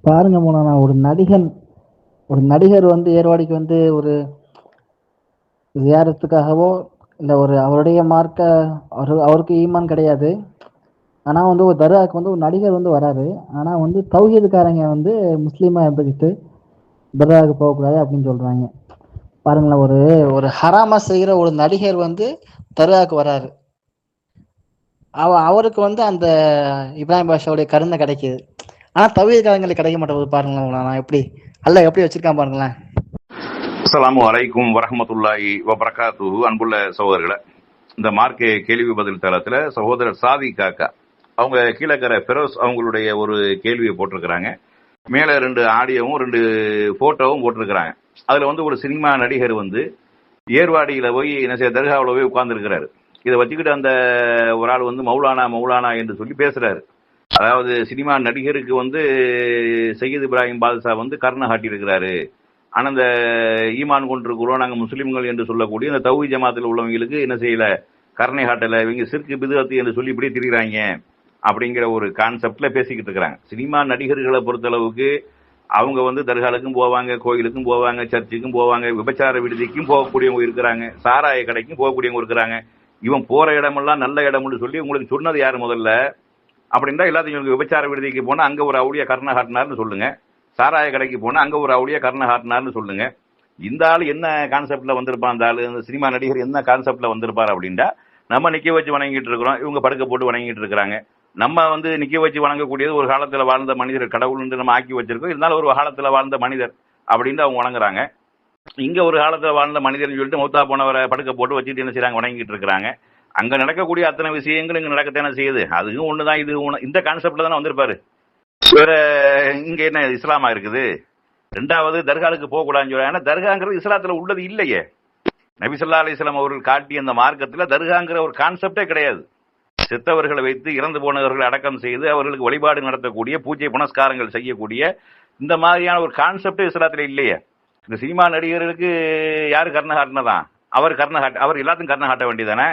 பாருங்க மோனா, ஒரு நடிகர் வந்து ஏர்வாடிக்கு வந்து ஒரு ஜியாரத்துக்காகவோ இல்ல ஒரு அவருடைய மார்க்க அவருக்கு ஈமான் கிடையாது. ஆனா வந்து ஒரு தர்காவுக்கு வந்து ஒரு நடிகர் வந்து வராரு. ஆனா வந்து தௌஹீதுக்காரங்க வந்து முஸ்லீமா இருந்துக்கிட்டு தர்காவுக்கு போகக்கூடாது அப்படின்னு சொல்றாங்க. பாருங்களேன், ஒரு ஒரு ஹராமா செய்கிற ஒரு நடிகர் வந்து தர்காவுக்கு வராரு. அவருக்கு வந்து அந்த இப்ராஹிம் பாஷாவுடைய கருணை கிடைக்குது. ஆனா தௌஹீதுக்காரங்களுக்கு கிடைக்க மாட்டேங்குது. பாருங்களேன், நான் எப்படி அல்ல எப்படி வச்சிருக்கான் பாருங்களேன். அஸ்ஸலாமு அலைக்கும் வரஹ்மத்துல்லாஹி வபரகாத்துஹு. அன்புள்ள சகோதரர்களை, இந்த மார்க்க கேள்வி பதில் தளத்துல சகோதரர் சாதி காக்கா அவங்க கீழக்கரை ஃபெரோஸ் அவங்களுடைய ஒரு கேள்வியை போட்டிருக்கிறாங்க. மேல 2 ஆடியோவும் 2 போட்டோவும் போட்டிருக்கிறாங்க. அதுல வந்து ஒரு சினிமா நடிகர் வந்து ஏர்வாடியில போய் தர்காவில் போய் உட்கார்ந்துருக்கிறாரு. இதை வச்சுக்கிட்டு அந்த ஒரு ஆள் வந்து மௌலானா என்று சொல்லி பேசுறாரு. அதாவது சினிமா நடிகருக்கு வந்து சையீத் இப்ராஹிம் பாதுஷா வந்து கர்ண காட்டியிருக்கிறாரு. ஆனா இந்த ஈமான் கொண்டிருக்கிறோம் நாங்க முஸ்லிம்கள் என்று சொல்லக்கூடிய இந்த தௌஹீத் ஜமாத்தில் உள்ளவங்களுக்கு என்ன செய்யல, கருணை காட்டல, இவங்க சிற்கு பிதுஅத்து என்று சொல்லி இப்படி திரிகிறாங்க அப்படிங்கிற ஒரு கான்செப்ட்ல பேசிக்கிட்டு இருக்கிறாங்க. சினிமா நடிகர்களை பொறுத்தளவுக்கு அவங்க வந்து தர்காலுக்கும் போவாங்க, கோயிலுக்கும் போவாங்க, சர்ச்சுக்கும் போவாங்க, விபச்சார விடுதிக்கும் போகக்கூடியவங்க இருக்கிறாங்க, சாராய கடைக்கும் போகக்கூடியவங்க இருக்கிறாங்க. இவன் போற இடமெல்லாம் நல்ல இடம்னு சொல்லி உங்களுக்கு சொன்னது யாரு முதல்ல? அப்படின்னா எல்லாத்தையும் விபச்சார விடுதிக்கு போனா அங்க ஒரு அவுளியா கர்ண காட்டினார்னு சொல்லுங்க, சாராய கடைக்கு போனா அங்க ஒரு அவுளியா கர்ண காட்டினார்னு சொல்லுங்க. இந்த ஆள் என்ன கான்செப்ட்ல வந்திருப்பான்? அந்த ஆளு இந்த சினிமா நடிகர் என்ன கான்செப்ட்ல வந்திருப்பார் அப்படின்னா, நம்ம நிக்க வச்சு வணங்கிட்டு இருக்கிறோம், இவங்க படுக்க போட்டு வணங்கிட்டு இருக்கிறாங்க. நம்ம வந்து நிக்க வச்சு வணங்கக்கூடியது ஒரு காலத்துல வாழ்ந்த மனிதர், கடவுள் நம்ம ஆக்கி வச்சிருக்கோம். இருந்தாலும் ஒரு காலத்துல வாழ்ந்த மனிதர் அப்படின்னு அவங்க வணங்குறாங்க. இங்க ஒரு காலத்துல வாழ்ந்த மனிதர்னு சொல்லிட்டு மௌத்தா போனவரை படுக்க போட்டு வச்சுட்டு என்ன செய்யறாங்க, வணங்கிட்டு இருக்கிறாங்க. அங்க நடக்கக்கூடிய அத்தனை விஷயங்கள் இங்க நடக்கத்தானே செய்யுது. அதுவும் ஒண்ணுதான், இது இந்த கான்செப்ட்ல தானே வந்திருப்பாரு. வேற இங்க என்ன இஸ்லாமா இருக்குது? ரெண்டாவது தர்காலுக்கு போக கூடாதுன்னு சொல்றாங்க. தர்காங்கிறது இஸ்லாத்துல உள்ளது இல்லையே. நபி ஸல்லல்லாஹு அலைஹி வஸல்லம் அவர்கள் காட்டிய அந்த மார்க்கத்துல தர்காங்கிற ஒரு கான்செப்டே கிடையாது. செத்தவர்களை வைத்து இறந்து போனவர்களை அடக்கம் செய்து அவர்களுக்கு வழிபாடு நடத்தக்கூடிய, பூஜை புனஸ்காரங்கள் செய்யக்கூடிய இந்த மாதிரியான ஒரு கான்செப்டே இஸ்லாத்துல இல்லையே. இந்த சினிமா நடிகர்களுக்கு யாரு கர்ண காட்டினதான்? அவர் எல்லாத்துக்கும் கர்ண காட்ட வேண்டியதானே?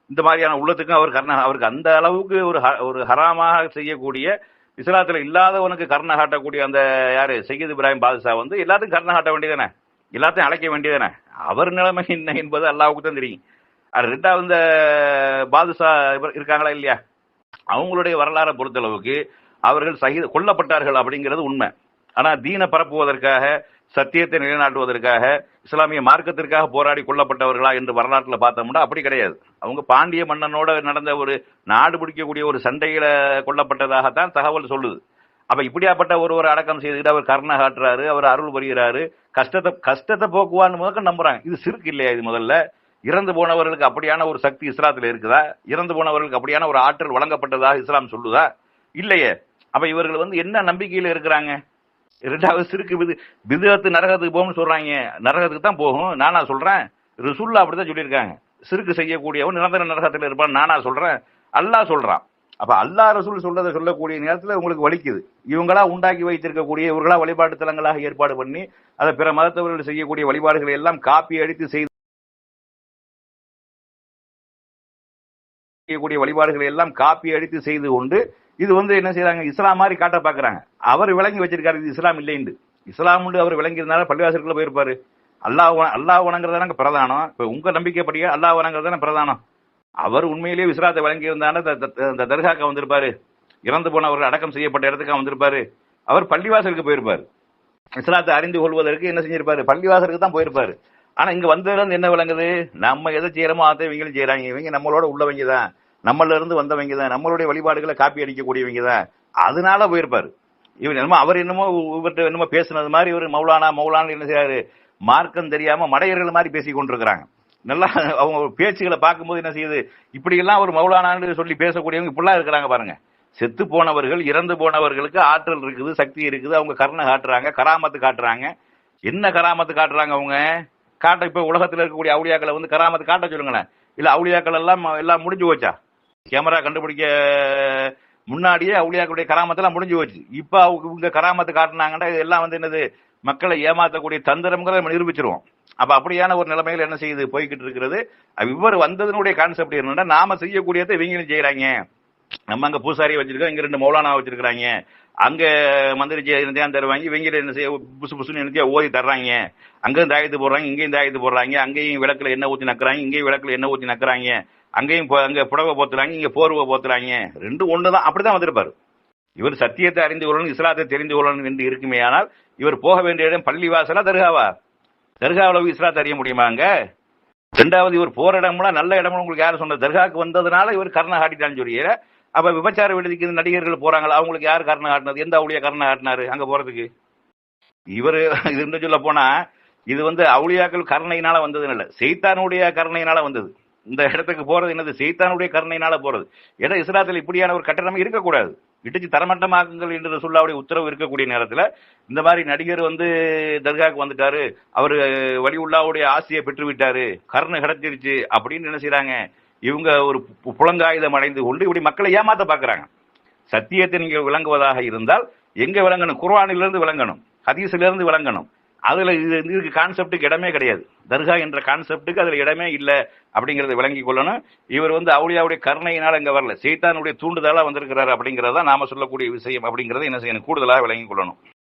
இந்த மாதிரியான உள்ளத்துக்கும் அவருக்கு அந்த அளவுக்கு ஒரு ஹராமாக செய்யக்கூடிய, இஸ்லாத்துல இல்லாதவனுக்கு கர்ண காட்டக்கூடிய அந்த யாரு சையீத் இப்ராஹிம் பாதுஷா வந்து எல்லாத்துக்கும் கர்ண காட்ட வேண்டியதானே, எல்லாத்தையும் அழைக்க வேண்டியதானே? அவர் நிலைமை என்ன என்பது அல்லாஹ்வுக்கு தான் தெரியும். அது ரெண்டாவது இந்த பாதுஷா இருக்காங்களா இல்லையா, அவங்களுடைய வரலாறை பொறுத்தளவுக்கு அவர்கள் கொல்லப்பட்டார்கள் அப்படிங்கிறது உண்மை. ஆனா தீனை பரப்புவதற்காக, சத்தியத்தை நிலைநாட்டுவதற்காக, இஸ்லாமிய மார்க்கத்திற்காக போராடி கொல்லப்பட்டவர்களா என்று வரலாற்றுல பார்த்தோம்னா அப்படி கிடையாது. அவங்க பாண்டிய மன்னனோட நடந்த ஒரு நாடு பிடிக்கக்கூடிய ஒரு சண்டையில கொல்லப்பட்டதாகத்தான் தகவல் சொல்லுது. அப்ப இப்படியாப்பட்ட ஒருவர் அடக்கம் செய்துட்டு அவர் கர்ண காட்டுறாரு, அவர் அருள் புரிகிறாரு, கஷ்டத்தை போக்குவான்னு முதல்ல நம்புறாங்க. இது சிறுக்கு இல்லையா? இது முதல்ல இறந்து போனவர்களுக்கு அப்படியான ஒரு சக்தி இஸ்லாத்துல இருக்குதா? இறந்து போனவர்களுக்கு அப்படியான ஒரு ஆற்றல் வழங்கப்பட்டதாக இஸ்லாம் சொல்லுதா? இல்லையே. அப்ப இவர்கள் வந்து என்ன நம்பிக்கையில இருக்கிறாங்க? இரண்டாவது சிறுக்கு பிதுஅத்து நரகத்துக்கு போகும்னு சொல்றாங்க. நரகத்துக்கு தான் போகும் நானா சொல்றேன்? ரசூலுல்லாஹ் அப்படிதான் சொல்லியிருக்காங்க. சிறுக்கு செய்யக்கூடியவன் நிரந்தர நரகத்தில் இருப்பான் நானா சொல்றேன்? அல்லாஹ் சொல்றான். அப்ப அல்லாஹ் ரசூல் சொல்றதை சொல்லக்கூடிய நேரத்தில் உங்களுக்கு வலிக்குது. இவங்களா உண்டாக்கி வைத்திருக்கக்கூடிய, இவர்களா வழிபாட்டு தலங்களாக ஏற்பாடு பண்ணி அதை பிற மதத்தவர்கள் செய்யக்கூடிய வழிபாடுகளை எல்லாம் காப்பி அடித்து செய்யக்கூடிய வழிபாடுகளை எல்லாம் காப்பி அடித்து செய்து கொண்டு இது வந்து என்ன செய்யறாங்க, இஸ்லாம் மாதிரி காட்ட பாக்குறாங்க. அவர் விளங்கி வச்சிருக்காரு இது இஸ்லாம் இல்லைன்னு. இஸ்லாம் அவர் விளங்கி இருந்தாலும் பள்ளிவாசலுக்குள்ள போயிருப்பாரு. அல்லாஹ் வணங்குறதான பிரதானம். இப்ப உங்க நம்பிக்கைப்படியே அல்லாஹ் வணங்குறதான பிரதானம். அவர் உண்மையிலேயே இஸ்லாத்தை வழங்கி இருந்தாலும் இந்த தர்காக்க வந்திருப்பாரு, இறந்து போனவர்கள் அடக்கம் செய்யப்பட்ட இடத்துக்கு வந்திருப்பாரு, அவர் பள்ளிவாசலுக்கு போயிருப்பாரு. இஸ்லாத்தை அறிந்து கொள்வதற்கு என்ன செஞ்சிருப்பாரு, பள்ளிவாசலுக்கு தான் போயிருப்பாரு. ஆனா இங்க வந்ததுல என்ன விளங்குது, நம்ம எதை செய்யறோமோ அதை இவங்களும் செய்யறாங்க. இவங்க நம்மளோட உள்ளவங்க தான், நம்மள இருந்து வந்தவங்க தான், நம்மளுடைய வழிபாடுகளை காப்பி அடிக்கக்கூடியவங்க தான். அதனால போயிருப்பாரு. இவர் என்னமோ அவர் என்னமோ இவர்கிட்ட என்னமோ பேசுனது மாதிரி இவர் மௌலானா என்ன செய்யறாரு, மார்க்கம் தெரியாம மடையர்கள் மாதிரி பேசி கொண்டிருக்கிறாங்க. நல்லா அவங்க பேச்சுகளை பார்க்கும்போது என்ன செய்யுது, இப்படி எல்லாம் ஒரு மௌலானான்னு சொல்லி பேசக்கூடியவங்க இப்படிலாம் இருக்கிறாங்க பாருங்க. செத்து போனவர்கள், இறந்து போனவர்களுக்கு ஆற்றல் இருக்குது, சக்தி இருக்குது, அவங்க கருணை காட்டுறாங்க, கராமத்து காட்டுறாங்க. என்ன கராமத்து காட்டுறாங்க அவங்க? இப்ப உலகத்தில் இருக்கக்கூடிய அவுளியாக்களை வந்து கராமத்து காட்ட சொல்லுங்களேன். இல்ல அவுளியாக்கள் எல்லாம் முடிஞ்சு போச்சா? கேமரா கண்டுபிடிக்க முன்னாடியே அவுளியாக்களுடைய கராமத்தெல்லாம் முடிஞ்சு போச்சு. இப்ப இவங்க கராமத்து காட்டினாங்கன்னா இதெல்லாம் வந்து என்னது, மக்களை ஏமாத்தக்கூடிய தந்திரம்ங்கிறத நம்ம நிரூபிச்சிருவோம். அப்ப அப்படியான ஒரு நிலைமையில என்ன செய்யுது, போய்கிட்டு இருக்கிறது. இவர் வந்ததனுடைய கான்செப்ட் என்னன்னா, நாம செய்யக்கூடியதை இவங்களும் செய்யறாங்க. நம்ம அங்க பூசாரியை வச்சிருக்கோம், இங்க 2 மௌலானா வச்சிருக்காங்க, அங்க மந்திரிச்சு என்னத்தையும் தருவாங்க, இவங்க என்ன செய்ய புசு புசுன்னு என்னத்தையும் ஓதி தர்றாங்க. அங்கேயும் தாயத்து போடுறாங்க, இங்கேயும் தாயத்து போடுறாங்க, அங்கேயும் விளக்குல எண்ணெய் ஊற்றி நக்குறாங்க, இங்கேயும் விளக்குல எண்ணெய் ஊற்றி நக்குறாங்க, அங்கேயும் அங்க புடவை போத்துறாங்க, இங்க போர்வை போத்துறாங்க. ரெண்டும் ஒண்ணுதான். அப்படிதான் வந்திருப்பாரு. இவர் சத்தியத்தை அறிந்து கொள்ளணும், இஸ்லாத்தை தெரிந்து கொள்ளணும் என்று இருக்குமே. ஆனால் இவர் போக வேண்டிய இடம் பள்ளி வாசலா தர்காவா? தர்காவில் இஸ்லாத்தை அறிய முடியுமாங்க? ரெண்டாவது, இவர் போற இடம்லாம் நல்ல இடம்னு உங்களுக்கு யாரு சொன்னது? தர்காவுக்கு வந்ததுனால இவர் கர்ண காட்டிட்டான்னு சொல்லிடுற. அப்ப விபச்சார விடுதிக்கு நடிகர்கள் போறாங்களா, அவங்களுக்கு யார் கர்ண காட்டினது? எந்த அவுளியா கர்ண காட்டினாரு அங்க போறதுக்கு? இவரு இது சொல்ல போனா இது அவுளியாக்கள் கருணையினால வந்தது இல்ல, செய்தானுடைய கருணையினால வந்தது. இந்த இடத்துக்கு போறது என்னது? செய்தானுடைய கருணையினால போறது. ஏன்னா இஸ்லாத்தில் இப்படியான ஒரு கட்டணமே இருக்கக்கூடாது. இடிச்சு தரமட்டமாக்குங்கள் என்று சொல்லாவுடைய உத்தரவு இருக்கக்கூடிய நேரத்துல இந்த மாதிரி நடிகர் தர்காவுக்கு வந்துட்டாரு, அவரு வழி உள்ளாவுடைய ஆசையை பெற்று விட்டாரு, கருணை கிடைச்சிருச்சு அப்படின்னு என்ன செய்யறாங்க? இவங்க ஒரு புலங்காயுதம் அடைந்து கொண்டு இப்படி மக்களை ஏமாத்த பாக்குறாங்க. சத்தியத்தை நீங்க விளங்குவதாக இருந்தால் எங்க விளங்கணும்? குர்ஆனிலிருந்து விளங்கணும், ஹதீஸிலிருந்து விளங்கணும். அதுல இதுக்கு கான்செப்டுக்கு இடமே கிடையாது. தர்கா என்ற கான்செப்டுக்கு அதுல இடமே இல்லை அப்படிங்கறத விளங்கி கொள்ளணும். இவர் அவுளியாவுடைய கருணையினால இங்க வரல, சைத்தானுடைய தூண்டுதலா வந்திருக்கிறாரு அப்படிங்கறத நாம சொல்லக்கூடிய விஷயம். அப்படிங்கறத என்ன செய்யணும்? கூடுதலாக விளங்கி கொள்ளணும்.